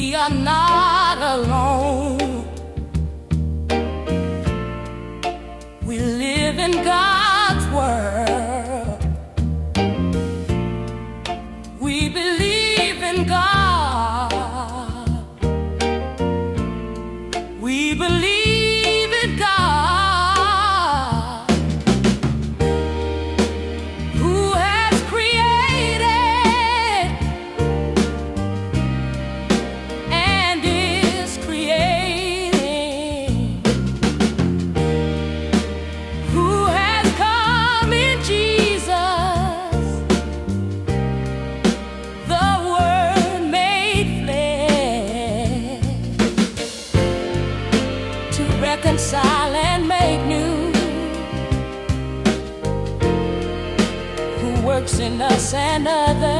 we are not alone. We live in God's world. We believe in God. We believe in God, who has created and is creating, who has come in Jesus, the Word made flesh, to reconcile and make new, who works in us and others